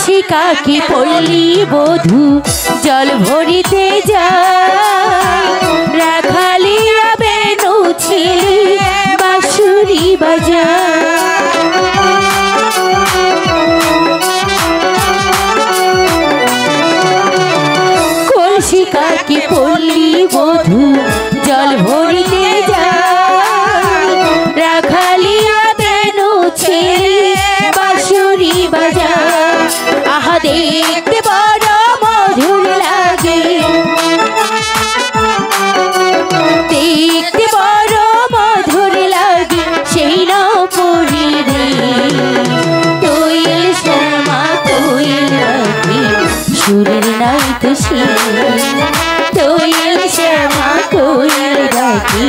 কলসি কাকি পল্লী বধূ জল ভরিতে যায়, রাখালিয়া বেনু ছিলি বাঁশুরি বাজায়। কলসি কাকি পল্লী বধূ জল ভরিতে যায়, রাখালিয়া বেনু ছিলি বাঁশুরি বাজায়। আহা দেখতে বড় মধুর লাগে, দেখতে বড় মধুর লাগে সেই নপুরী কোয়েল শ্যামা কোয়েল রাখি সুরের নাই তো কোয়েল শ্যামা কোয়েল রাখি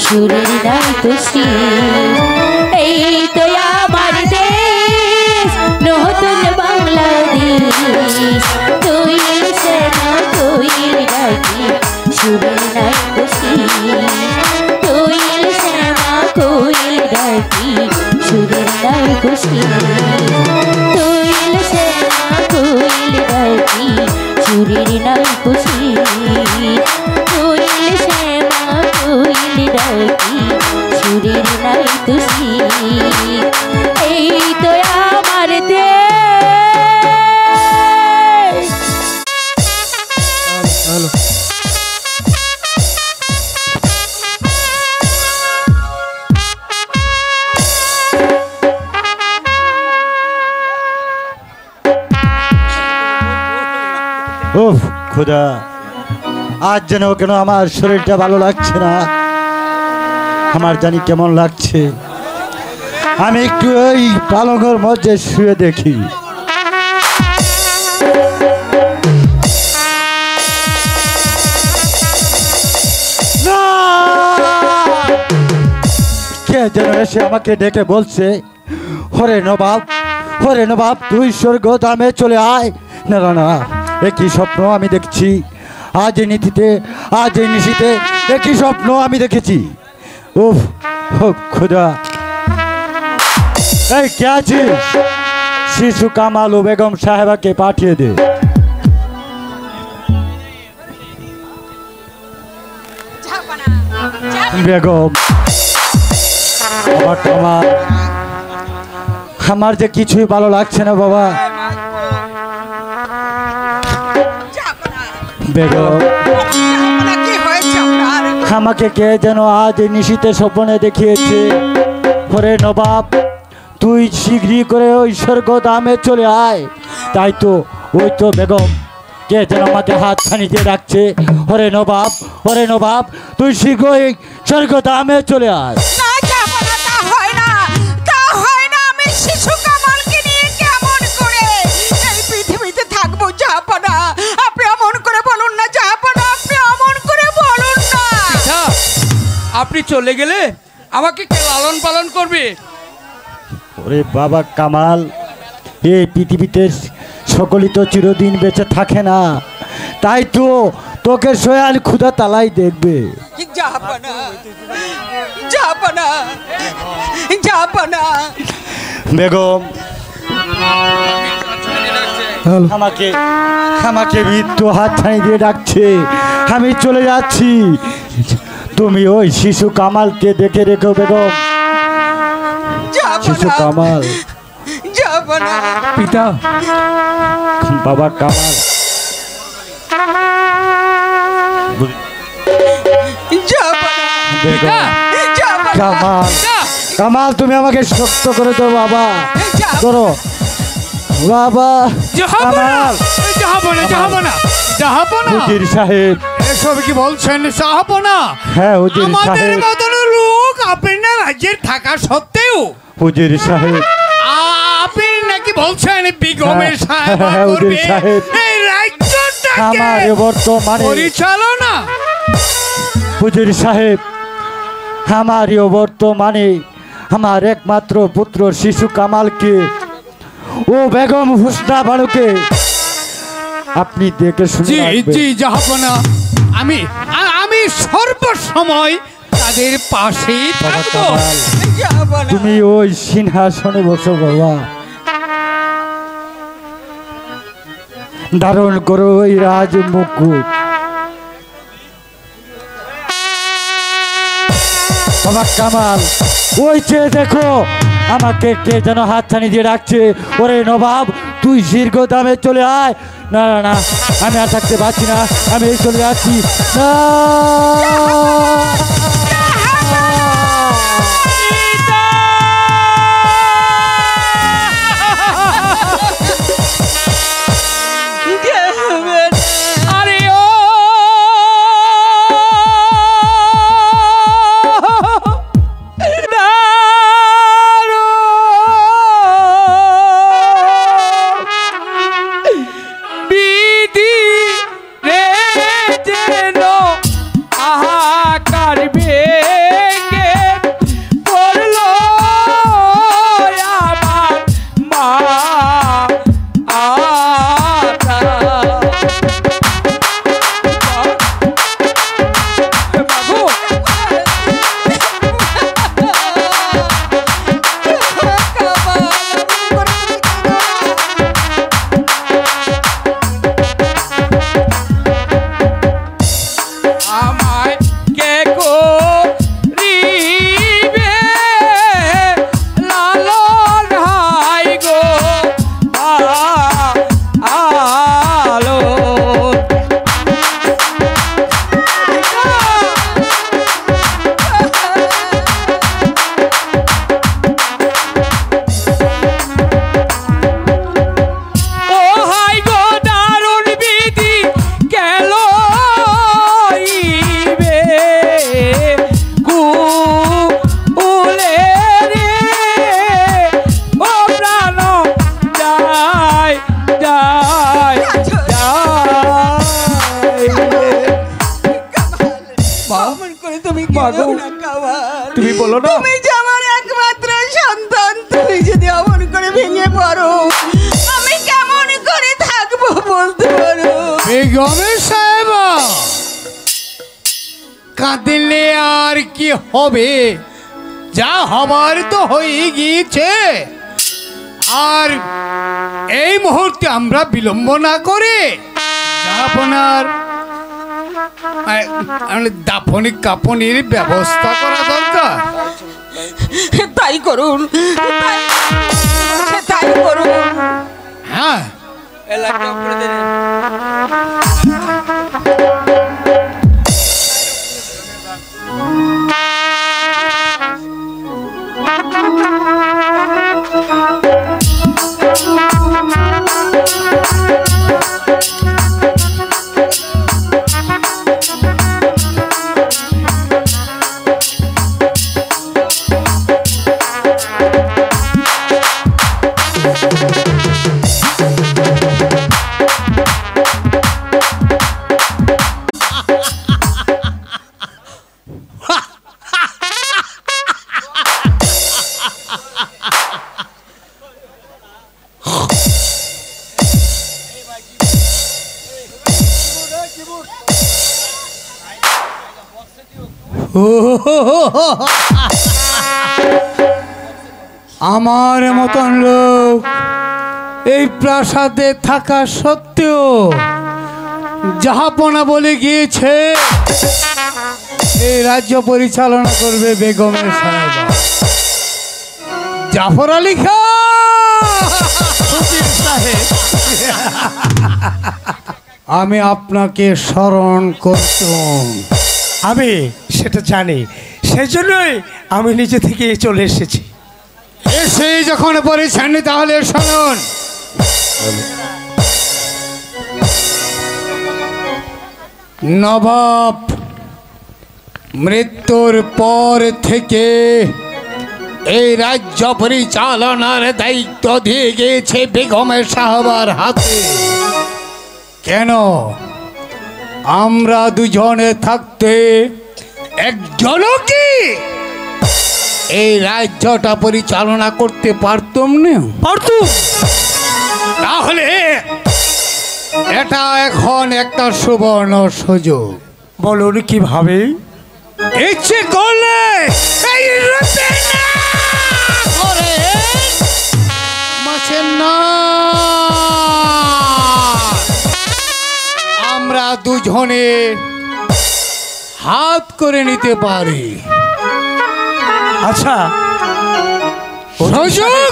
সুরের নাই তো এই তো আমার দেশ নতুন বাংলাদেশ, কোয়েল শ্যামা কোয়েল রাখি সুরের নাই তো কোয়েল শ্যামা কোয়েল রাখি সুরের নাই তো কোয়েল শ্যামা কোয়েল রাখি সুরের নাই তো কোয়েল শ্যামা কোয়েল রাখি সুরের নাই তো এই তো আমার দেশ। উফ খোদা, আজ যেন কেন আমার শরীরটা ভালো লাগছে না, আমার জানি কেমন লাগছে। আমি একটু ওই পালঙ্গের মধ্যে শুয়ে দেখি। কে যেন এসে আমাকে ডেকে বলছে, হরে নবাব, হরে নবাব তুই স্বর্গ ধামে চলে আয়। না না না, একই স্বপ্ন আমি দেখছি আজ এই নীতিতে, আজ এই নিশিতে একই স্বপ্ন আমি দেখেছি। উফ খোদা, এই কে আছিস? শিশু কামাল ও বেগম সাহেবাকে পাঠিয়ে দে। বেগম, আমার কামাল, আমার যে কিছুই ভালো লাগছে না বাবা। বেগম, আমাকে কে যেন আজ নিশীতে স্বপ্নে দেখিয়েছে, ওরে নবাব তুই শীঘ্রই করে ওই স্বর্গ ধামে চলে আয়। তাই তো ওই তো বেগম কে যেন আমাকে হাত খানিতে ডাকছে, ওরে নবাব, ওরে নবাব তুই শীঘ্রই স্বর্গ ধামে চলে আয়। আপনি চলে গেলে আমাকে কে লালন পালন করবে? ওরে বাবা কামাল, এই পৃথিবীতে সকলেই তো চিরদিন বেঁচে থাকে না, তাই তো তোকে সোয়াল ক্ষুধা তালাই দেখবে। বেগম, আমাকে আমাকে মৃত্যু হাত ছানি দিয়ে ডাকছে, আমি চলে যাচ্ছি। তুমি ওই শিশু কামালকে দেখে রেখো বেগম। শিশু কামাল, পিতা বাবা কামাল, কামাল, কামাল তুমি আমাকে শক্ত করে দাও বাবা, করো বাবা। কামাল, হুজুর সাহেব, এসব কি বলছেন জাহাপনা? হ্যাঁ হুজুর আমাদের সাহেব। মতন লোক আপনার রাজ্যের থাকা সত্ত্বেও হুজুর সাহেব, আপনি নাকি বলছেন বেগমের সাহেব হুজুর সাহেব, এই রাজ্যটাকে আমার বর্তমানে পরিচালনা। হুজুর সাহেব, আমার বর্তমানে আমার একমাত্র পুত্র শিশু কামালকে ও বেগম হুসনা বানুকে আপনি দেখে শুনে জি রাখবেন। জি জাহাপনা, আমি আমি সর্বসময় তাদের পাশে বাবা থাকবো। কামাল, তুমি ওই সিংহাসনে বসো বাবা। ধারণ করো এই রাজ মুকুট। বাবা কামাল, ওই চেয়ে দেখো আমাকে কে যেন হাতছানি দিয়ে ডাকছে। ওরে নবাব, তুই দীর্ঘ দামে চলে আয়। না না না, আমি আর থাকতে পারছি না, আমি এই চলে যাচ্ছি। না আরে ও বিধি রে যেন আহাকার ভেঙে পড়লো আমার মা আতা। বাবু আমায় কে করিবে লালন হাই গো আলো। ও হাই গো দারুণ বিধি গেল ইবে কুলে রে ও প্রাণ যায় যায় যায়। কেমন করে তুমি মা গো, কেঁদো না কামাল? তুমি বলো না। তুমি যে আমার একমাত্র সন্তান, তুমি যদি অমন করে ভেঙে পড়ো আমি কেমন করে থাকবো বলতে পারো? বেগমের সাহেব, কাঁদলে আর কি হবে? যা হবার তো হয়ে গিয়েছে। আর এই মুহূর্তে আমরা বিলম্ব না করে আপনার দাফনি কাপনির ব্যবস্থা করা দরকার। তাই করুন, তাই করুন। হ্যাঁ, এলাকা করে দেন। আমার মতন লোক এই প্রাসাদে থাকা সত্ত্বেও জাহাপনা বলে গিয়েছে এই রাজ্য পরিচালনা করবে বেগমের সাহেব জাফর আলী খান সাহেব। আমি আপনাকে স্মরণ করতাম। আমি সেটা জানি, সেজন্যই আমি নিজে থেকে চলে এসেছি। এসে যখন পড়েছেন তাহলে শুনুন। নবাব মৃত্যুর পর থেকে এই রাজ্য পরিচালনার দায়িত্ব দিয়ে গিয়েছে বেগমের সাহাবার হাতে। কেন আমরা দুজনে থাকতে একজনও কি এই রাজ্যটা পরিচালনা করতে পারতাম না? পারতুম। তাহলে এটা এখন একটা সুবর্ণ সুযোগ। বলুন কিভাবে? ইচ্ছে করলে এই রূপে না করে মাছের না দুজনে হাত করে নিতে পারি। আচ্ছা, সুযোগ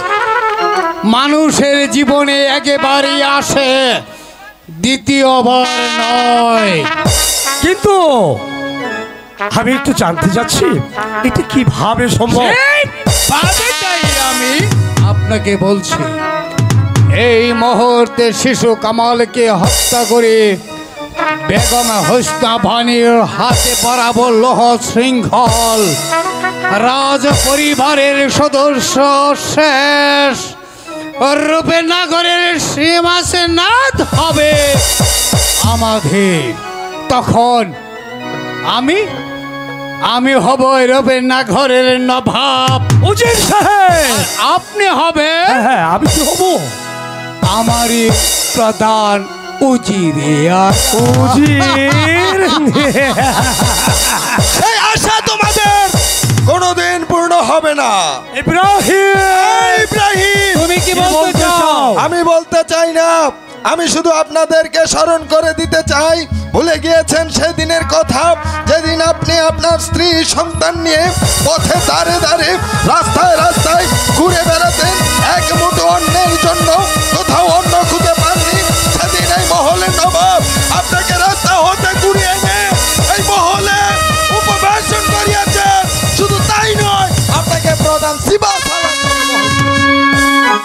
মানুষের জীবনে একেবারেই আসে, দ্বিতীয়বার নয়। কিন্তু আমি একটু জানতে চাচ্ছি এটা কিভাবে সম্ভব? সেইভাবেটাই আমি আপনাকে বলছি। এই মুহূর্তে শিশু কামালকে হত্যা করে বেগম হোসনা বানুর হাতে পরাবো লৌহ শৃঙ্খল। রাজ পরিবারের সদস্য শেষ রূপনগরের সিংহাসনাধ হবে আমাদের। তখন আমি হব রূপনগরের নবাব। উজির সাহেব, আপনি হবে হ্যাঁ আমি কি হব? আমারই প্রধান উজির। উজির সেই আশা তোমাদের কোনোদিন পূর্ণ হবে না। ইব্রাহিম, ইব্রাহিম, তুমি কি বলতে চাও? আমি বলতে চাই না, আমি শুধু আপনাদেরকে স্মরণ করে দিতে চাই, ভুলে গিয়েছেন সেদিনের কথা যেদিন আপনি আপনার স্ত্রী সন্তান নিয়ে পথে দাঁড়ে দাঁড়ে রাস্তায় রাস্তায় ঘুরে বেড়াতেন, এক মুঠো অন্যের জন্য কোথাও অন্ন খুঁজে পাননি। সেদিন এই মহলের নবাব আপনাকে রাস্তা হতে ঘুরিয়ে এনে এই মহলে উপবেশন করিয়েছে। শুধু তাই নয়, আপনাকে প্রধান সিংহাসন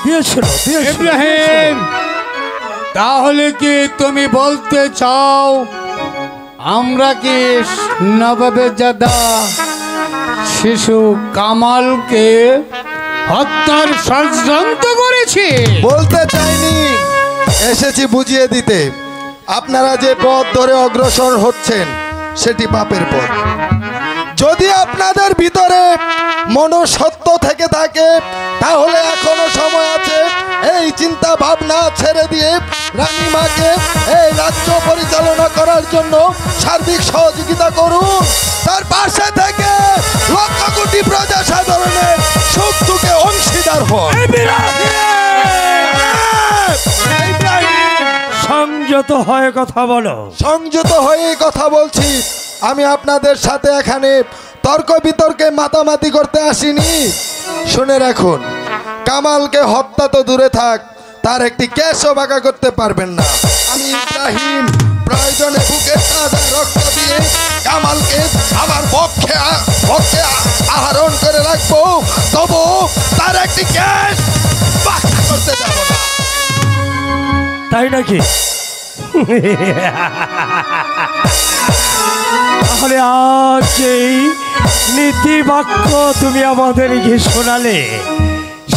দিয়েছিল। ইব্রাহিম, তাহলে কি তুমি বলতে চাও আমরা কি নবাবের জাদা শিশু কামালকে হত্যার ষড়যন্ত্র করেছি? বলতে চাইনি, এসেছি বুঝিয়ে দিতে। আপনারা যে পথ ধরে অগ্রসর হচ্ছেন সেটি পাপের পথ। যদি আপনাদের ভিতরে মনসত্ব থেকে থাকে তাহলে এখনো সময় আছে। এই চিন্তা ভাবনা ছেড়ে দিয়ে রানীমাকে এই রাজ্য পরিচালনা করার জন্য সার্বিক সহযোগিতা করুন। তার পাশে থেকে লক্ষ কোটি প্রজা সাধারণের সুখ দুঃখে অংশীদার হন। সংযত হয়ে কথা বলো। সংযত হয়ে কথা বলছি। আমি আপনাদের সাথে এখানে তর্ক বিতর্কে মাতামাতি করতে আসিনি। শুনে রাখুন, কামালকে হত্যা তো দূরে থাক, তার একটি কেশও বাঁকা করতে পারবেন না। আমি ইব্রাহিম প্রয়োজনে বুকের তাজা রক্ত দিয়ে কামালকে আমার পক্ষে আহরণ করে রাখবো, তবু তার একটি কেশ বাঁকা করতে যাব না। তাই নাকি? তাহলে আজ এই নীতি বাক্য তুমি আমাদেরকে শোনালে,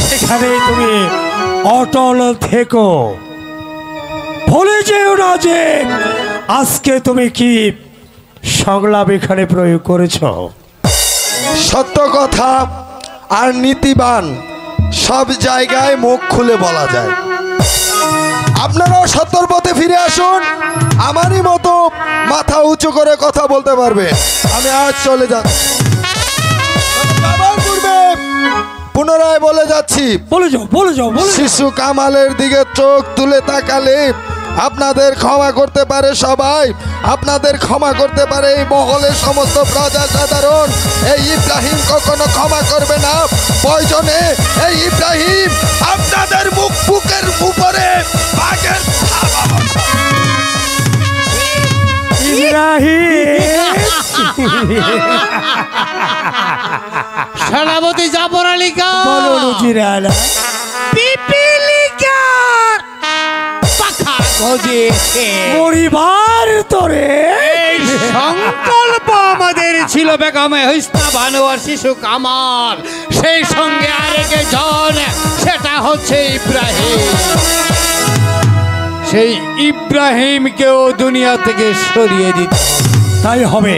সেখানে তুমি অটল থেকো। ভুলে যেও না যে আজকে তুমি কি সংলাপ এখানে প্রয়োগ করেছ। সত্য কথা আর নীতিবান সব জায়গায় মুখ খুলে বলা যায়। আপনারাও সত্যর পথে ফিরে আসুন, আমারই মতো মাথা উঁচু করে কথা বলতে পারবে। আমি আজ চলে যাচ্ছি। আবার পূর্বে পুনরায় বলে যাচ্ছি, বলে যাও। শিশু কামালের দিকে চোখ তুলে তাকালে আপনাদের ক্ষমা করতে পারে সবাই, আপনাদের ক্ষমা করতে পারে এই মহলের সমস্ত প্রজা সাধারণ। এই ইব্রাহিম কখনো ক্ষমা করবে না। প্রয়োজনে এই ইব্রাহিম আপনাদের বুকের উপরে বাঘের থাবা বসাবে। সেনাপতি জাফর আলী খান, বলো নুজিরানা। পিপিলিকার পাখা গজেছে। পরিবার তোরে এই সংকল্প আমাদের ছিল বেগম হোসনা বানু আর শিশু কামাল, সেই সঙ্গে আরেকজন, সেটা হচ্ছে ইব্রাহিম। সেই ইব্রাহিমকেও দুনিয়া থেকে সরিয়ে দিতে হবে। তাই হবে।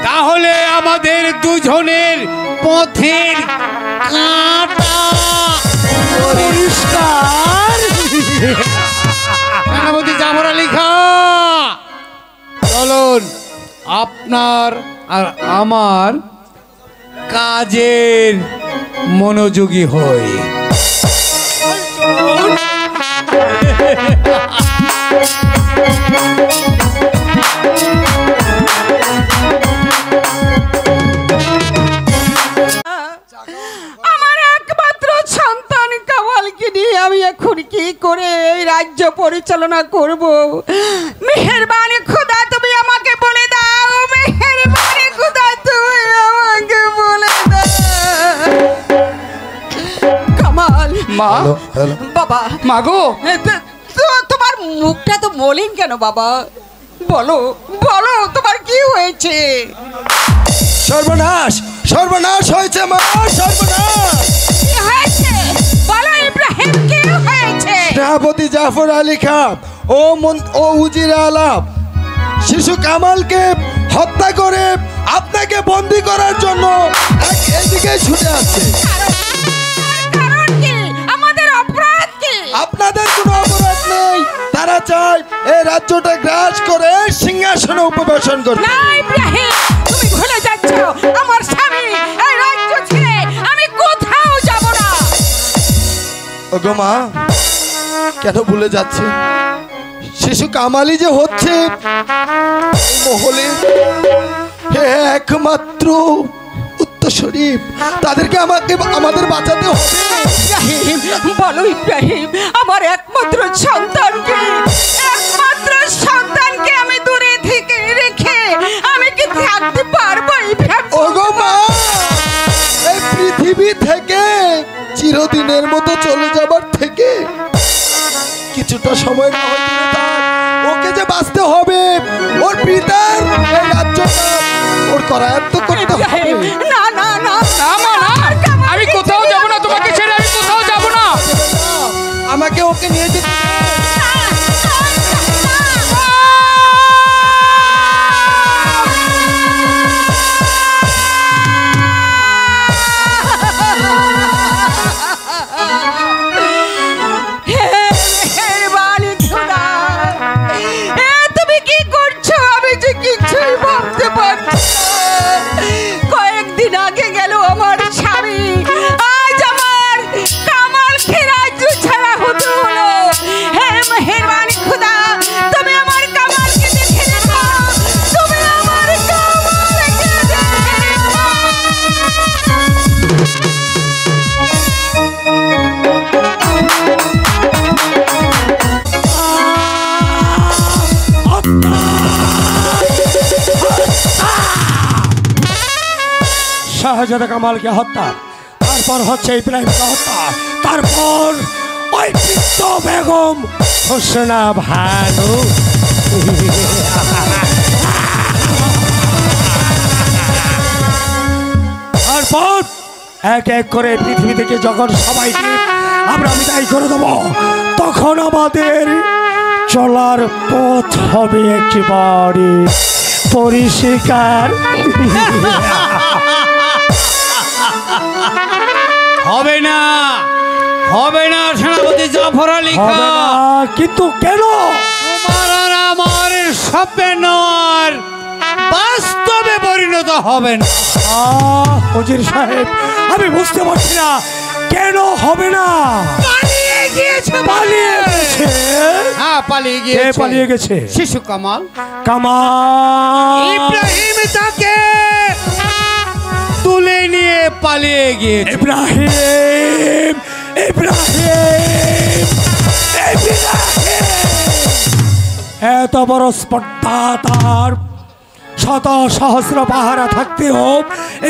তাহলে আমাদের দুজনের পথের কাঁটা পরিষ্কার। সেনাপতি জাফর আলী খান, চলুন আপনার আর আমার কাজের মনোযোগী হই। করে এই রাজ্য পরিচালনা করব? মেহেরবানি খোদা তুমি আমাকে বলে দাও, মেহেরবানি খোদা তুমি আমাকে বলে দাও। কামাল মা, হ্যালো বাবা, মা গো, তোমার মুখটা তো মলিন কেন বাবা? বলো বলো, তোমার কি হয়েছে? সর্বনাশ, সর্বনাশ হয়েছে মা, সর্বনাশ। কি হয়েছে বলো ইব্রাহিম, কি হয়েছে? সেনাপতি জাফর আলী খান ও উজির আলাপ শিশু কামালকে হত্যা করে আপনাকে বন্দী করার জন্য এদিকে ছুটে আসছে। কারণ কি? আমাদের অপরাধ কি? আপনাদের কোনো অপরাধ নেই। তারা চায় এই রাজ্যটা গ্রাস করে সিংহাসনে উপবেশন করতে। না ইব্রাহিম, তুমি ভুলে যাচ্ছ আমার স্বামী এই রাজ্য ছেড়ে আমি কোথাও যাব না। ওগো মা, কেন ভুলে যাচ্ছে? শিশু কামালি যে হচ্ছে এই মহলে একমাত্র উত্তরসূরি। তাদেরকে আমাদের বাঁচাতে হবে। ইব্রাহিম, বলো ইব্রাহিম, আমার একমাত্র সন্তানকে আমি দূরে থেকে রেখে আমি কি থাকতে পারবো ইব্রাহিম? ওগো মা, এই পৃথিবী থেকে চিরদিনের মতো চলে যাবার থেকে কিছুটা সময় না হয় দূরে থাক। ওকে যে বাঁচতে হবে, ওর পিতার এই রাজ্যটা ওর করায়ত্ত করতে হবে। ইব্রাহিম, না না না না মা, না, আমি কোথাও যাব না, তোমাকে ছেড়ে আমি কোথাও যাব না। আমাকে ওকে নিয়ে যেতে মেহেরবানি খোদা, তুমি কি করছো? আমি যে কিছুই ভাবতে পারছি না। কয়েকদিন আগে গেল আমার স্বামী, আজ আমার কামালকে রাজ্য ছাড়া হতে হলো। হে মেহেরবানি খোদা, তুমি আমার কামালকে দেখে দেখো, তুমি আমার কামালকে দেখে দেখো। শাহজাদা কামালকে হত্যা, তারপর হচ্ছে ইব্রাহিমকে হত্যা, তারপর ওই বৃদ্ধ বেগম হোসনা ভানু। তারপর এক এক করে পৃথিবী থেকে যখন সবাইকে আমরা বিদায় করে দেবো, তখন আমাদের চলার পথ হবে একেবারে পরিষ্কার। হবে না, হবে না সেনাপতি জাফর আলী হবে খান। না, কিন্তু কেন? তোমার আর আমার স্বপ্নের বাস্তবে পরিণত হবে না। হুজুর সাহেব, আমি বুঝতে পারছি না কেন হবে না। পালিয়ে গিয়েছে, পালিয়ে গেছে? হ্যাঁ, পালিয়ে কে গিয়েছে? পালিয়ে গেছে? শিশু কামাল। কামাল ইব্রাহিম তাকে তুলে নিয়ে পালিয়ে গিয়েছে। ইব্রাহিম, ইব্রাহিম, ইব্রাহিম। এত বড় স্পর্ধা তার, শত সহস্র পাহারা থাকতেও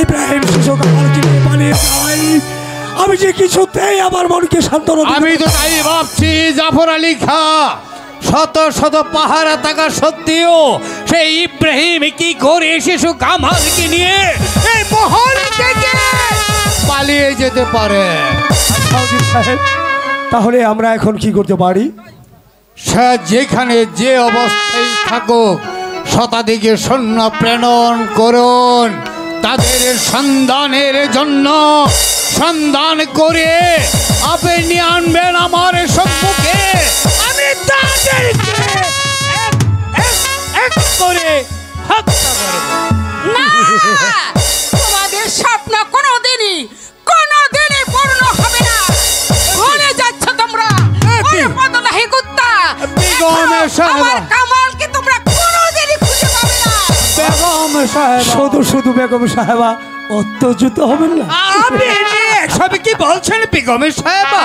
ইব্রাহিম শিশু কামালকে নিয়ে পালিয়ে যায়। আমি যে কিছুতেই আমার মনকে সান্ত্বনা দিতে আমি তো তাই ভাবছি জাফর আলী খান, শত শত পাহারা থাকা সত্ত্বেও সেই ইব্রাহিম কি করে শিশু কামালকে নিয়ে এই মহল থেকে পালিয়ে যেতে পারে। হুজুর সাহেব, তাহলে আমরা এখন কি করতে পারি? সে যেখানে যে অবস্থায় থাকুক, শতাধিকে সৈন্য প্রেরণ করুন, তাদের সন্ধানের জন্য সন্ধান করে আপনি আনবেন আমার সম্মুখে। আমি তাদেরকে এক এক করে হত্যা করব। না, তোমাদের স্বপ্ন কোনোদিনই পূর্ণ হবে না। ভুলে যাচ্ছ তোমরা। ওরে বদলাহি কুত্তা, বেগমের সাহেবা। আমার কামালকে তোমরা কোনোদিনই খুঁজে পাবে না। বেগম সাহেবা, শুধু শুধু বেগম সাহেবা উত্তেজিত হবেন না। আপনি সবে কি বলছেন বেগমের সাহেবা?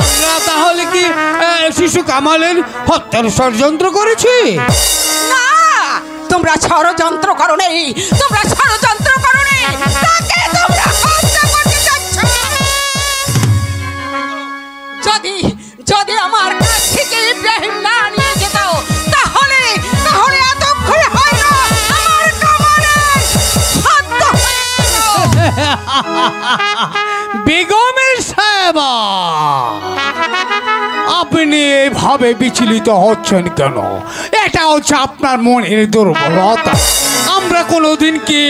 আমরা তাহলে কি শিশু কামালের হত্যার ষড়যন্ত্র করেছি? না, তোমরা ষড়যন্ত্র করো নেই, তোমরা ষড়যন্ত্র করো নেই, তাকে তোমরা হত্যা করতে যাচ্ছ। যদি যদি আমার কাছ থেকে ইব্রাহিম না নিয়ে যেত, তাহলে তাহলে এতক্ষণে হয়তো আমার কামালের হত্যা হয়েছিল। বেগমের সাহেবা, আপনি এভাবে বিচলিত হচ্ছেন কেন? এটা হচ্ছে আপনার মনের দুর্বলতা। আমরা কোনোদিন কি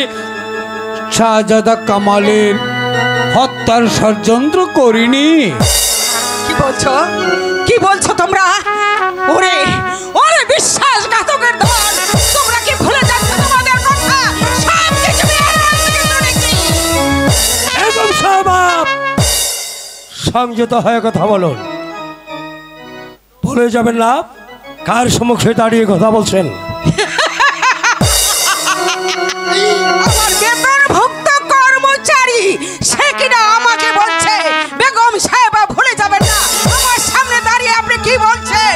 শাহজাদা কামালের হত্যার ষড়যন্ত্র করিনি। কি বলছো, কি বলছো তোমরা? ওরে ওরে বিশ্বাসঘাতকের দল, তোমরা কি ভুলে যাচ্ছ তোমাদের কথা? সব কিছু বেহারার থেকে শুনেছি। একদম সাহেব, সংযত হয়ে কথা বলুন। বলে যাবেন না কার সম্মুখে দাঁড়িয়ে কথা বলছেন। আমার বেতনভুক্ত কর্মচারী সে কিনা আমাকে বলছে বেগম সাহেবা ভুলে যাবেন না। আমার সামনে দাঁড়িয়ে আপনি কি বলছেন?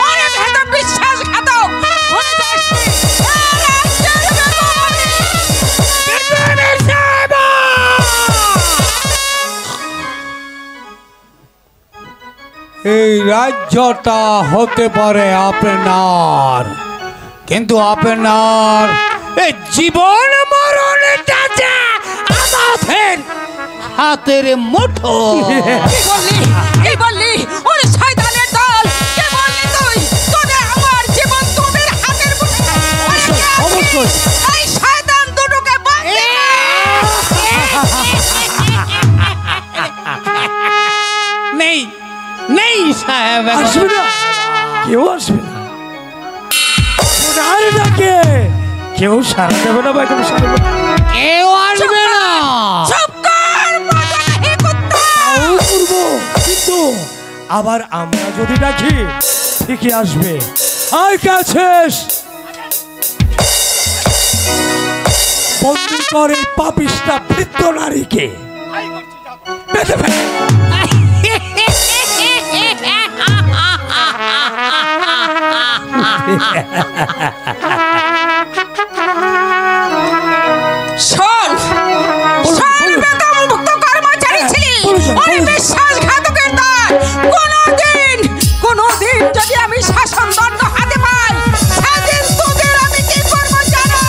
ওরে ভেতর বিশ্বাসঘাতক, ভুলে যাসনি। এই রাজ্যটা হতে পারে আপনার, কিন্তু আপনার এই জীবন মরণটা যে আমাদের হাতের মুঠো। কি বললি, কি বললি? ওরে শয়তানের দল, কি বললি তুই? তোদের আমার জীবন তোদের হাতের মুঠোয়। অবশ্যই। এই শয়তান দুটোকে বন্দি নেই নেই সাহেব, আসবে না, কেউ আসবে না। আরে ডাকে কেউ সারা দেবে না বেগম সাহেব, কেউ আসবে না। চুপ কর, মজা হে কুত্তা। তাও করবো, কিন্তু আবার আমরা যদি ডাকি ঠিকই আসবে। আয় কে আছিস? বন্দি কর এই পাপিষ্টা বৃদ্ধ নারীকে, বেঁধে ফেল। শোন, শোন বেতনভুক্ত কর্মচারী ছিলি, ওরে বিশ্বাসঘাতকের দল। কোনোদিন যদি আমি শাসনদণ্ড হাতে পাই, সেদিন তোদের আমি কি করবো জানো?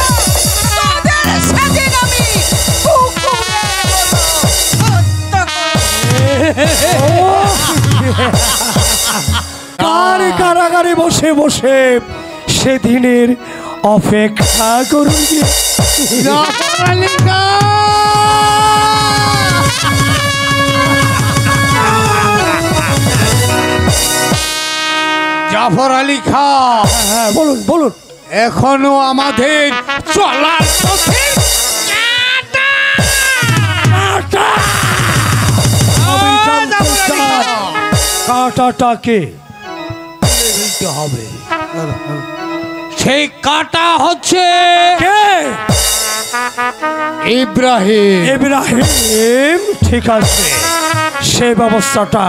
তোদের সেদিন আমি কুকুরের মতো হত্যা করবো। কার কারাগারে বসে বসে সেদিনের অপেক্ষা করুন। জাফর আলী খান, জাফর আলী খান, হ্যাঁ বলুন বলুন। এখনো আমাদের চলার পথে আমি জানতে চাই কাঁটাটাকে দিতে হবে। সেই কাটা হচ্ছে কে? ইব্রাহিম। ইব্রাহিম, ঠিক আছে, সেই ব্যবস্থাটা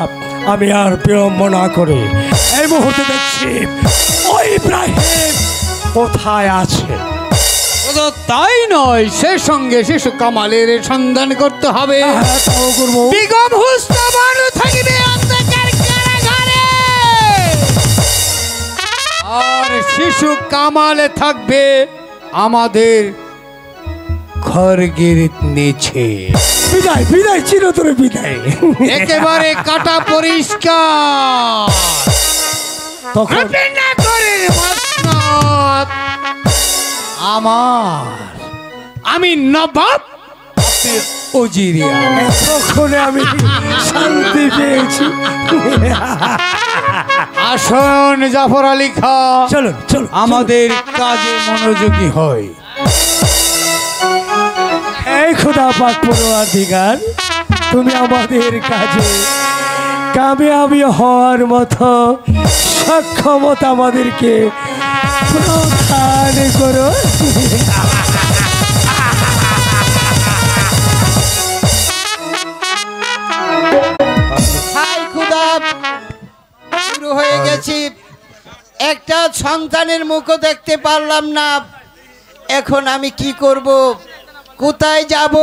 আমি আর বিলম্ব না করে এই মুহূর্তে দেখছি ওই ইব্রাহিম কোথায় আছে। শুধু তাই নয়, সে সঙ্গে শিশু কামালের সন্ধান করতে হবে। হ্যাঁ, তাও করবো। বেগম হুসনাবানু থাকিবে অন্ধকার কারাগারে, আর শিশু কামালে থাকবে আমাদের খড়গের নিচে। বিদায় বিদায়, চিরতরে বিদায়। একেবারে কাটা পরিষ্কার। তখন রবীন্দ্রনাথের মসনদ আমার, আমি নবাব, আপনি উজিরিয়া। তখন আমি শান্তি পেয়েছি। আসুন জাফর আলী খান, চলুন চলুন, আমাদের কাজে মনোযোগী হয়। এই খোদা পাক পরওয়ারদিগার, তুমি আমাদের কাজে কামিয়াবি হওয়ার মতো সক্ষমতা আমাদেরকে প্রদান করো। হাই খুদা, করেছি, একটা সন্তানের মুখও দেখতে পারলাম না। এখন আমি কি করব, কোথায় যাব,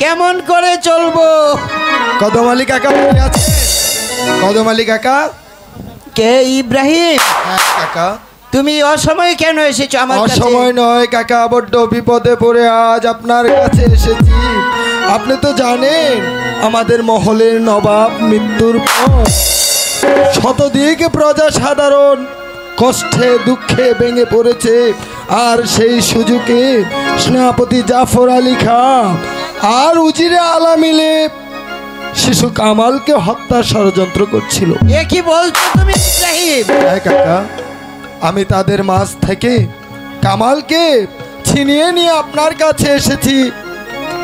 কেমন করে চলবো? কদম আলী কাকা আছে? কদম আলী কাকা? কে? ইব্রাহিম? হ্যাঁ কাকা। তুমি অসময়ে কেন এসেছো আমার কাছে? অসময় নয় কাকা, বড্ড বিপদে পড়ে আজ আপনার কাছে এসেছি। আপনি তো জানেন আমাদের মহলের নবাব মৃত্যুর পর শতদিক প্রজা সাধারণ কষ্টে দুঃখে ভেঙে পড়েছে। আর সেই সুযোগে সেনাপতি জাফর আলী খাঁ আর উজিরে আলা মিলে শিশু কামালকে হত্যা ষড়যন্ত্র করছিল। এ কি বলছো তুমি ইব্রাহিম? হ্যাঁ কাকা, আমি তাদের মাঝ থেকে কামালকে ছিনিয়ে নিয়ে আপনার কাছে এসেছি।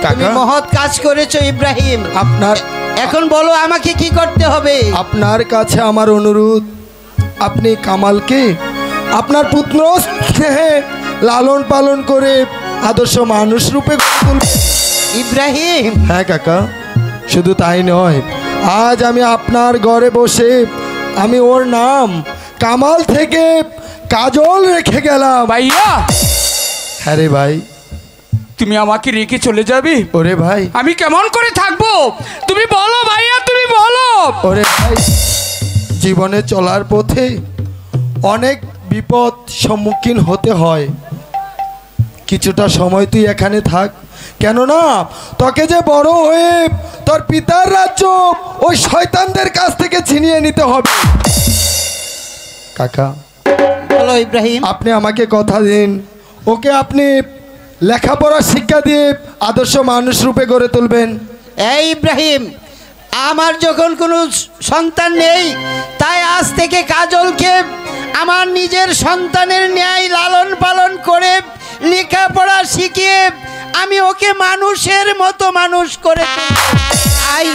তুমি মহৎ কাজ করেছো ইব্রাহিম। আপনার এখন বলো আমাকে কি করতে হবে? আপনার কাছে আমার অনুরোধ, আপনি কামালকে আপনার পুত্র স্নেহে লালন পালন করে আদর্শ মানুষ রূপে গড়ে তুলবেন। ইব্রাহিম? হ্যাঁ কাকা, শুধু তাই নয়, আজ আমি আপনার ঘরে বসে আমি ওর নাম কামাল থেকে কাজল রেখে গেলাম। ভাইয়া, হ্যাঁ রে ভাই। তুমি আমাকে রেখে চলে যাবে? ওরে ভাই, আমি কেমন করে থাকবো? তুমি বলো ভাইয়া, তুমি বলো। ওরে ভাই, জীবনে চলার পথে অনেক বিপদ সম্মুখীন হতে হয়। কিছুটা সময় তুই এখানে থাক, কেননা তোকে যে বড় হয়ে তোর পিতার রাজ্য ওই শয়তানদের কাছ থেকে ছিনিয়ে নিতে হবে। কাকা, বলো ইব্রাহিম। আপনি আমাকে কথা দিন, ওকে আপনি লেখাপড়া শিক্ষা দিয়ে আদর্শ মানুষ রূপে গড়ে তুলবেন। এই ইব্রাহিম, আমার যখন কোনো সন্তান নেই, তাই আজ থেকে কাজলকে আমার নিজের সন্তানের ন্যায় লালন পালন করে লেখাপড়া শিখিয়ে আমি ওকে মানুষের মতো মানুষ করে আই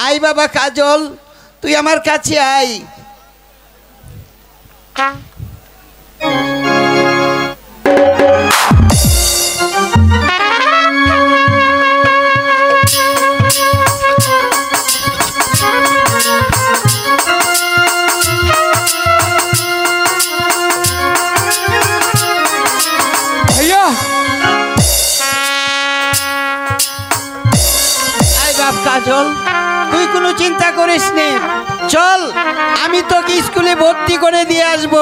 আই বাবা কাজল, তুই আমার কাছে আই। ভাইয়া, কাজল, তুই কোনো চিন্তা করিস নে, চল আমি তোকে স্কুলে ভর্তি করে দিয়ে আসব,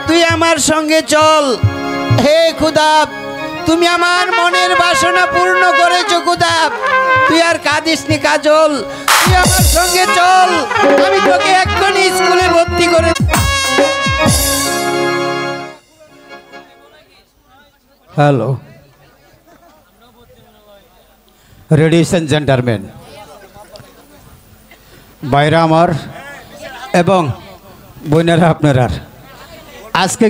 তুই আমার সঙ্গে চল। হে খুদা, তুমি আমার মনের বাসনা পূর্ণ করেছো খুদা, তুই আর কাঁদিস নি কাজল, তুই আমার সঙ্গে চল, আমি তোকে এক্ষুনি স্কুলে ভর্তি করে। হ্যালো, লেডিস এন্ড জেন্টলম্যান, বাইরে আমার এবং বোনেরা আপনার, আজকে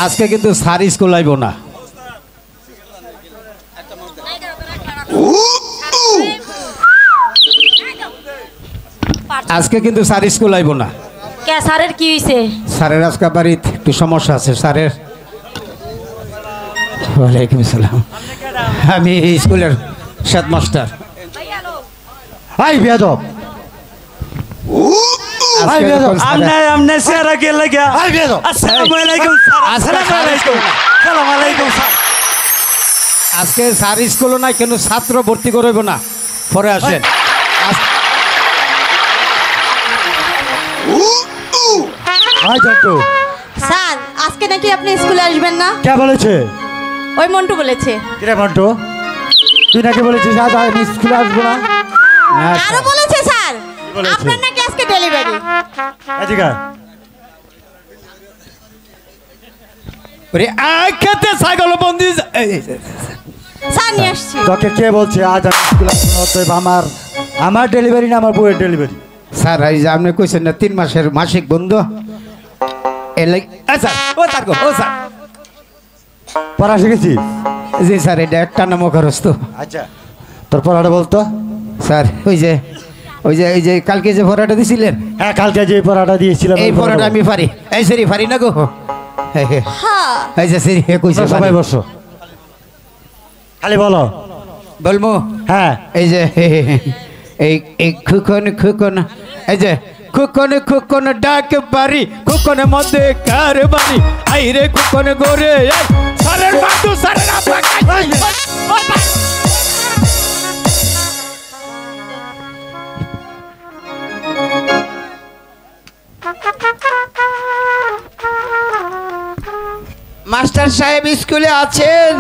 আজকে কিন্তু স্যার স্কুল আইব না। আজকে কিন্তু স্যার স্কুল আইব না। কে স্যারের কি হইছে? স্যারের আজকে বাড়িতে একটু সমস্যা আছে। স্যারের ওয়ালাইকুম আসসালাম, আমি স্কুলের হেডমাস্টার। হাই বেয়াদব, হাই বেয়াদব, আমনে স্যার কে লাগা। হাই বেয়াদব, আসসালামু আলাইকুম স্যার। আসসালামু আলাইকুম, আসসালামু আলাইকুম স্যার। আজকে স্যার স্কুল নাই, কেন ছাত্র ভর্তি করব না, পরে আসেন। হাই জন্টু। স্যার, আজকে নাকি আপনি স্কুলে আসবেন না? কে বলেছে? ওই মন্টু বলেছে। কিরে মন্টু, তুই নাকি বলেছিস আজ আমি স্কুলে আসবো না? আরো বলেছে স্যার, আপনার নাকি আজকে ডেলিভারি। এদিকে ওরে আইখাতে ছাগল বন্দি। স্যার নিয়ে আসছি। তোকে কে বলছে আজ আমি স্কুলে আসবো না? অতএব আমার ডেলিভারি না, আমার বউয়ের ডেলিভারি। স্যার, এই যে আপনি কইছেন না 3 মাসের মাসিক বন্ধ, পড়া শিখেছিস? জি স্যার, এটা একটা নাম খরচ। আচ্ছা, তোর পড়াটা বলতো। স্যার, ওই যে কালকে যে পড়াটা দিছিলেন। হ্যাঁ, কালকে যে পড়াটা দিয়েছিলাম, এই পড়াটা আমি পারি। এই সেরি পারি না গো। হ্যাঁ, এই যে সেরি কইছে। সবাই বসো, খালি বলো। বলবো? হ্যাঁ, এই যে এই খুকন, এই যে খুকন খুকন ডাক বাড়ি খুকনের মধ্যে কার বাড়ি আই রে খুকন গোরে আই সারের বাদু সারের আপা মাস্টার সাহেব স্কুলে আছেন?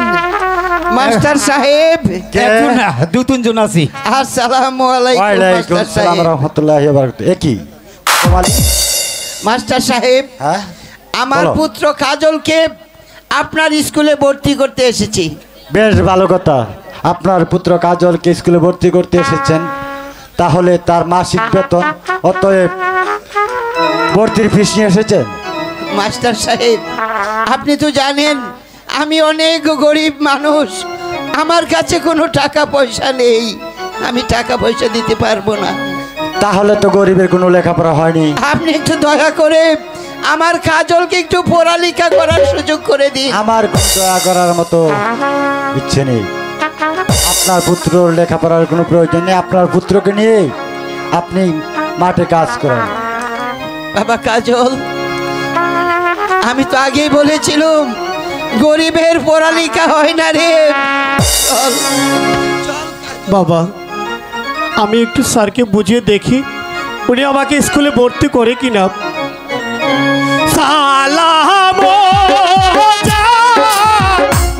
মাস্টার সাহেব এখন না দু তিনজন আছি। আসসালামু আলাইকুম ওয়ালাইকুম মাস্টার আসসালাম সাহেব। রাহমাতুল্লাহি ওয়া বারাকাতুহু। একই মাস্টার সাহেব, হ্যাঁ আমার বলো। পুত্র কাজলকে আপনার স্কুলে ভর্তি করতে এসেছি। বেশ ভালো কথা, আপনার পুত্র কাজলকে স্কুলে ভর্তি করতে এসেছেন, তাহলে তার মাসিক বেতন অতএব ভর্তির ফিস নিয়ে এসেছেন। মাস্টার সাহেব, আপনি তো জানেন আমি অনেক গরিব মানুষ, আমার কাছে কোনো টাকা পয়সা নেই, আমি টাকা পয়সা দিতে পারবো না। তাহলে তো গরিবের কোনো লেখাপড়া হয়নি। আপনি একটু দয়া করে আমার কাজলকে একটু পড়ালেখা করার সুযোগ করে দিন। আমার কোনো দয়া করার মতো ইচ্ছে নেই। আপনার পুত্রর লেখাপড়ার কোনো প্রয়োজন নেই, আপনার পুত্রকে নিয়ে আপনি মাঠে কাজ করেন। বাবা কাজল, আমি তো আগেই বলেছিলাম গরিবের পড়ালেখা হয় না রে। চল। বাবা, আমি একটু স্যারকে বুঝিয়ে দেখি উনি আমাকে স্কুলে ভর্তি করে কিনা। সালাম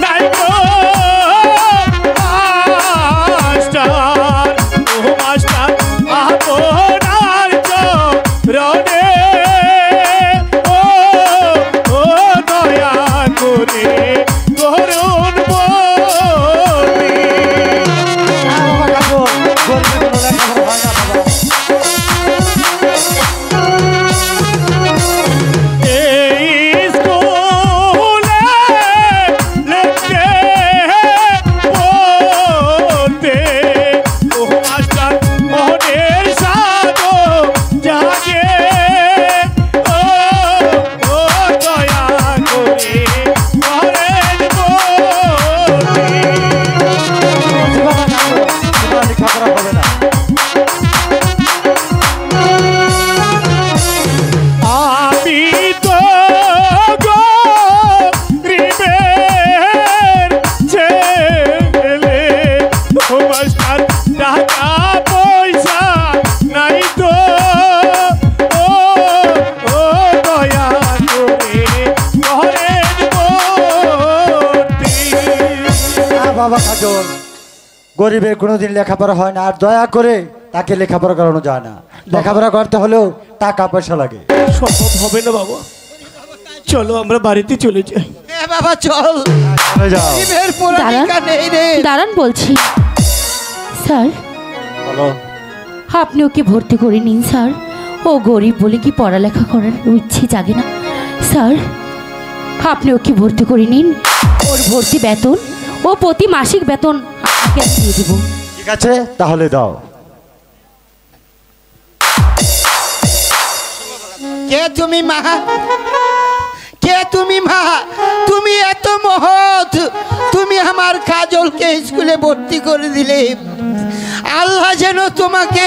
নাই গো মাস্টার, ও মাস্টার আপনার চরণে ও ও দয়া করে করুন বলি। এই স্কুলে লেখতে পড়তে ও মাস্টার মনের সাধো জাগে ও ও দয়া করে করেন বলি। লেখাপড়া হবে না। আমি তো গরিবের ছেলে, ও মাস্টার টাকা পয়সা নাই তো ও ও দয়া করে করেন ভর্তি। বাবা কাজল, গরিবের কোনোদিন লেখাপড়া হয় না, আর দয়া করে তাকে লেখাপড়া করানো যায় না। লেখাপড়া করতে হলেও টাকা পয়সা লাগে। সম্ভব হবে না বাবা, চলো আমরা বাড়িতে চলে যাই। এ বাবা চল, চলে যাও। গরিবের পড়ালেখা নেই রে। দাঁড়ান বলছি। স্যার, বলো। আপনি ওকে ভর্তি করে নিন স্যার। ও গরিব বলে কি পড়ালেখা করার ইচ্ছে জাগে না স্যার। আপনি ওকে ভর্তি করে নিন, ওর ভর্তি বেতন ও প্রতি মাসিক বেতন আপনাকে আমি দিয়ে দেবো। ঠিক আছে, তাহলে দাও। কে তুমি মা? কে তুমি মা? তুমি এত মহৎ, তুমি আমার কাজলকে স্কুলে ভর্তি করে দিলে। আল্লাহ যেন তোমাকে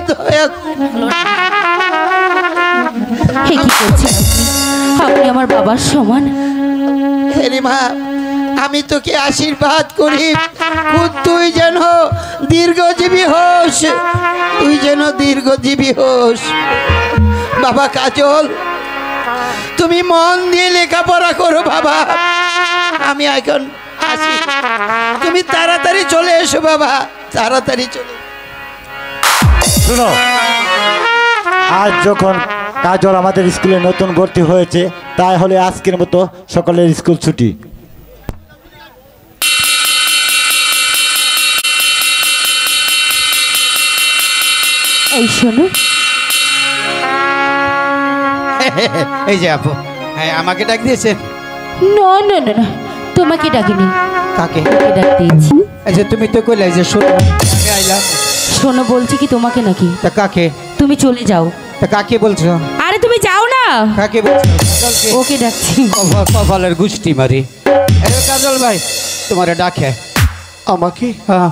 দয়া হে কি করছেন আপনি? আপনি আমার বাবার সমান। হেরে মা, আমি তোকে আশীর্বাদ করি তুই যেন দীর্ঘজীবী হোস, তুই যেন দীর্ঘজীবী হোস। বাবা কাজল, তুমি মন দিয়ে লেখাপড়া করো বাবা। আমি এখন আসি, তুমি তাড়াতাড়ি চলে এসো বাবা, তাড়াতাড়ি চলে। শুনো, আজ যখন কাজল আমাদের স্কুলে নতুন ভর্তি হয়েছে, তাই হলে আজকের মতো সকলের স্কুল ছুটি। এই শোনো, এই যে আপু, হ্যাঁ আমাকে ডাক দিয়েছেন? না না না না, তোমাকে ডাকিনি, কাকে? ওকে ডাক দিয়েছি। আচ্ছা তুমি তো কইলে যে শোনো আমি আইলাম, শোনো বলছি কি তোমাকে নাকি? তা কাকে? তুমি চলে যাও। তা কাকে বলছো? আরে তুমি যাও না, কাকে বলছো? কাজলকে? ওকে ডাকছি। কপালের গুষ্টি মারি। কাজল ভাই তোমারে ডাকে। আমাকে হ্যাঁ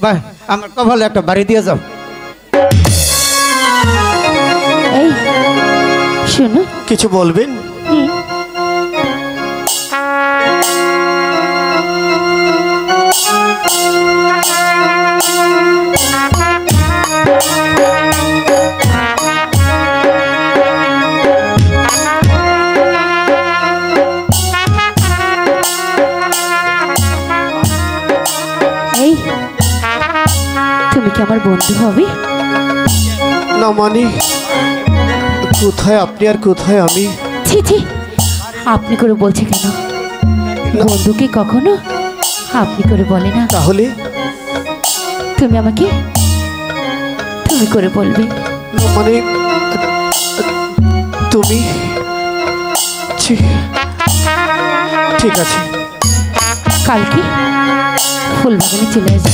ভাই, আমার কপালে একটা বাড়ি দিয়ে যাও। শোনো। কিছু বলবেন? এই তুমি কি আমার বন্ধু হবে? না মানে, কোথায় আপনি আর কোথায় আমি? ছি ছি, আপনি করে বলছে কেন? বন্ধুকে কখনো আপনি করে বলে না। তাহলে তুমি আমাকে তুমি করে বলবে। না মানে, তুমি ঠিক আছে, কালকে ফুলবাগানে চলে আসবে।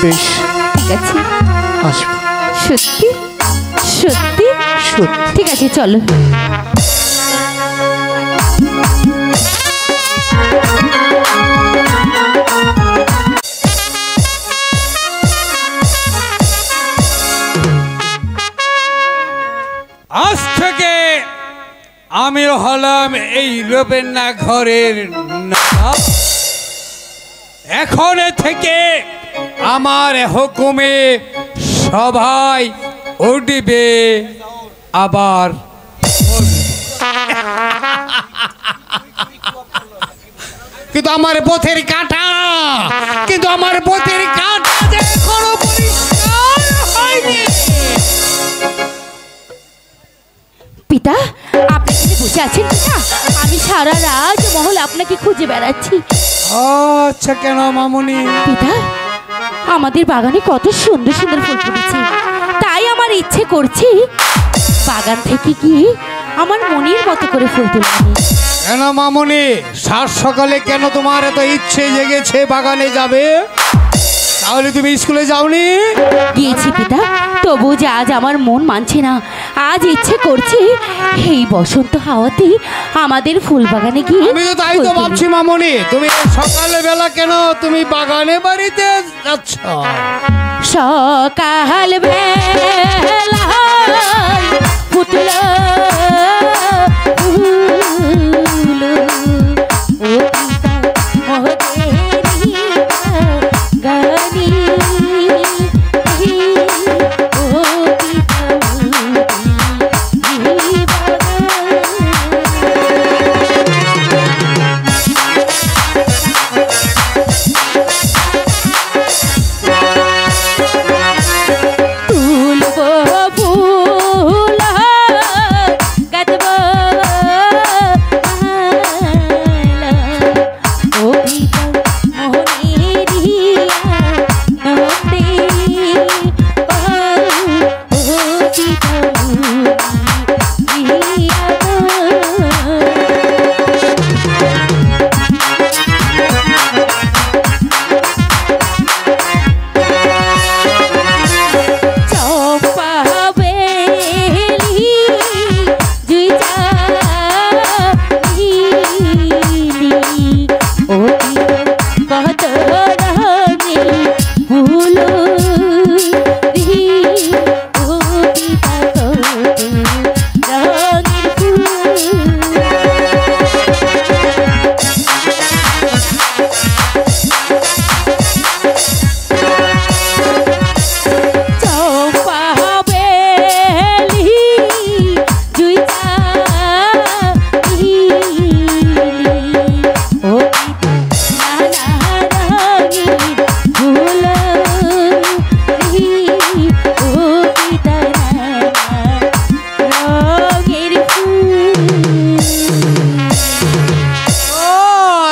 বেশ, ঠিক আছে, আসবো। সত্যি সত্যি সত্যি। ঠিক আছে, চলো। আজ থেকে আমিও হলাম এই রবেন্না ঘরের নবাব। এখন থেকে আমার হুকুমে সবাই উঠবে আবার কিন্তু আমার পথের কাঁটা, কিন্তু আমার পথের কাঁটা যে এখনো পরিষ্কার হয়নি। পিতা, আপনি এখানে বসে আছেন পিতা? আমি সারা রাত মহল আপনাকে খুঁজে বেড়াচ্ছি। আচ্ছা, কেন মামুনি? পিতা, আমাদের বাগানে কত সুন্দর সুন্দর ফুল ফুটেছে, তাই আমার ইচ্ছে করছে বাগান থেকে গিয়ে আমার মনের মতো করে ফুল তুলে আনি। কেন মামুনি, সাত সকালে কেন তোমার এত ইচ্ছে জেগেছে বাগানে যাবে? তাহলে তুমি স্কুলে যাওনি? গিয়েছি পিতা, তবু যে আজ আমার মন মানছে না। আজ ইচ্ছে করছে এই বসন্ত হাওয়াতে আমাদের ফুল বাগানে গিয়ে। আমি তো তাই তো ভাবছি মামুনি, তুমি সকালে বেলা কেন তুমি বাগানে বাড়িতে যাচ্ছ? সকাল বেলা ফুটল ফুল, ও পিতা মোদেরি গানি, ও পিতা মোদেরি তুলব ফুল গাঁথব মালা, ও পিতা মোহনেরি নন্দে, ও পিতা মোহনেরি। চম্পা বেলি জুই চাইলি, ও পিতা কত রঙের ফুল রি, ও পিতা কত রঙের ফুল। চম্পা বেলি জুই চাইলি, ও পিতা নানা রঙের ফুল রি, ও পিতা নানা রঙের ফুল। ও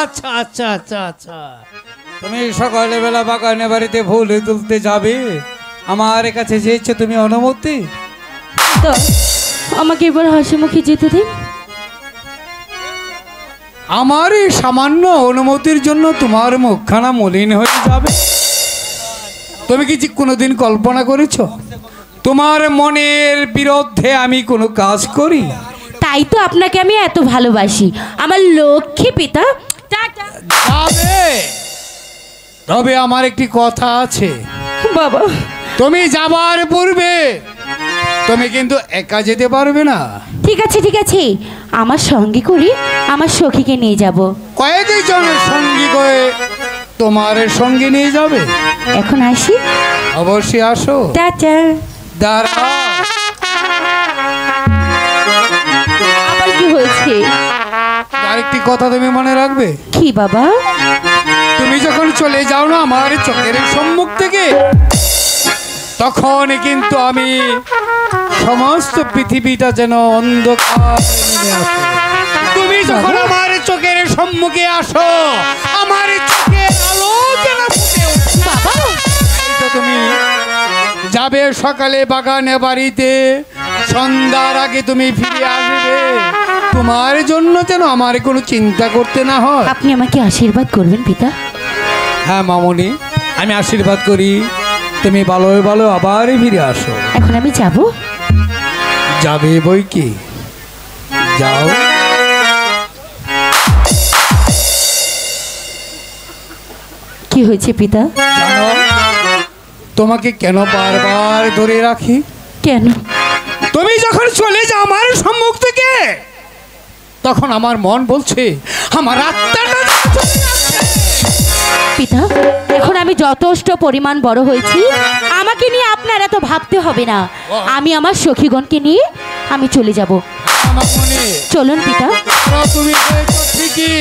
আচ্ছা আচ্ছা আচ্ছা আচ্ছা, তুমি সকালে বেলা বাগানে বাড়িতে ফুল তুলতে যাবে, আমার কাছে চেয়েছো তুমি অনুমতি? তো আমাকে এবার হাসি মুখে যেতে দিন। আমার এই সামান্য অনুমতির জন্য তোমার মুখখানা মলিন হয়ে যাবে? তুমি কি কোনোদিন কল্পনা করেছো তোমার মনের বিরুদ্ধে আমি কোনো কাজ করি? তাই তো আপনাকে আমি এত ভালোবাসি, আমার লক্ষ্মী পিতা। যাবে, তবে আমার একটি কথা আছে। বাবা, তুমি যাবার পূর্বে তুমি কিন্তু একা যেতে পারবে না। ঠিক আছে ঠিক আছে, আমার সঙ্গে করে আমার সখীকে নিয়ে যাব। কয়েকজনের সঙ্গী করে তোমার সঙ্গে নিয়ে যাবে? এখন আসি। অবশ্যই আসো। টাটা। দাঁড়াও, আবার কি হয়েছে? আরেকটি কথা তুমি মনে রাখবে। কি বাবা? তুমি যখন চলে যাও না আমার চোখের সম্মুখ থেকে, তখন কিন্তু আমি সমস্ত পৃথিবীটা যেন অন্ধকার নেমে আসে। তুমি যখন আমার চোখের সম্মুখে আসো, আমার চোখের আলো যেন ফুটে ওঠে। বাবা, এই তো তুমি যাবে সকালে বাগানে বাড়িতে, সন্ধ্যার আগে তুমি ফিরে আসবে। তোমার জন্য যেন আমার কোনো চিন্তা করতে না হয়। আপনি আমাকে আশীর্বাদ করবেন পিতা? হ্যাঁ মামনি, আমি আশীর্বাদ করি তুমি ভালো ভালো আবার ফিরে আসো। এখন আমি যাব? যাবে বই কি, যাও। কি হয়েছে পিতা? জানো তোমাকে কেন বারবার ধরে রাখি? কেন? তুমি যখন চলে যাও আমার সম্মুখ থেকে, তখন আমার মন বলছে আমার আত্মাটা চলে যাচ্ছে। পিতা, এখন আমি যথেষ্ট পরিমাণ বড় হয়েছি, আমাকে নিয়ে আপনার এত ভাবতে হবে না। আমি আমার সখীগণকে নিয়ে আমি চলে যাব। আমার মনে চলুন পিতা। তুমি হয়েছো ঠিকই,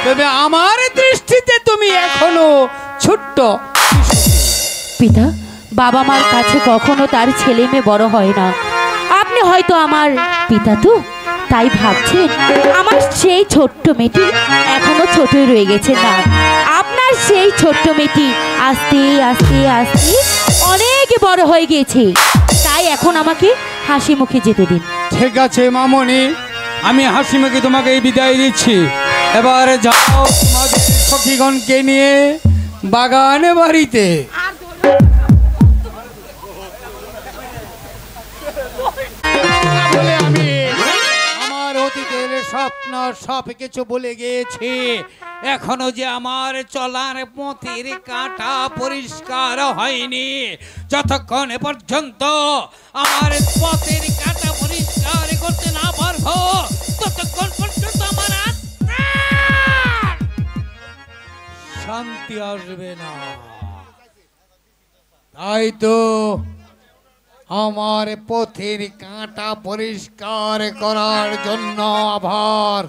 তবে আমার দৃষ্টিতে তুমি এখনো ছোট্ট শিশু। পিতা, বাবা মার কাছে কখনো তার ছেলে মেয়ে বড় হয় না। আপনি হয়তো আমার পিতা, তো তাই ভাবছেন আমার সেই ছোট্ট মেয়েটি এখনো ছোটই রয়ে গেছে। না, আপনার সেই ছোট্ট মেয়েটি আস্তে আস্তে আস্তে অনেক বড় হয়ে গিয়েছে। তাই এখন আমাকে হাসি মুখে যেতে দিন। ঠিক আছে মামনি, আমি হাসি মুখে তোমাকে এই বিদায় দিচ্ছি। এবার যাও তোমাদের সখীগণকে নিয়ে বাগানে বাড়িতে। বলে আমি আমার অতীতের স্বপ্ন সব কিছু ভুলে গিয়েছি। এখনো যে আমার চলার পথের কাঁটা পরিষ্কার হয়নি, যতক্ষণ পর্যন্ত আমার পথের কাঁটা পরিষ্কার করতে না পারবো, ততক্ষণ পর্যন্ত আমার আত্মার শান্তি আসবে না। তাই তো আমার পথের কাঁটা পরিষ্কার করার জন্য আবার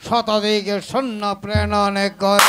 শতাধিক সৈন্য প্রেরণ কর।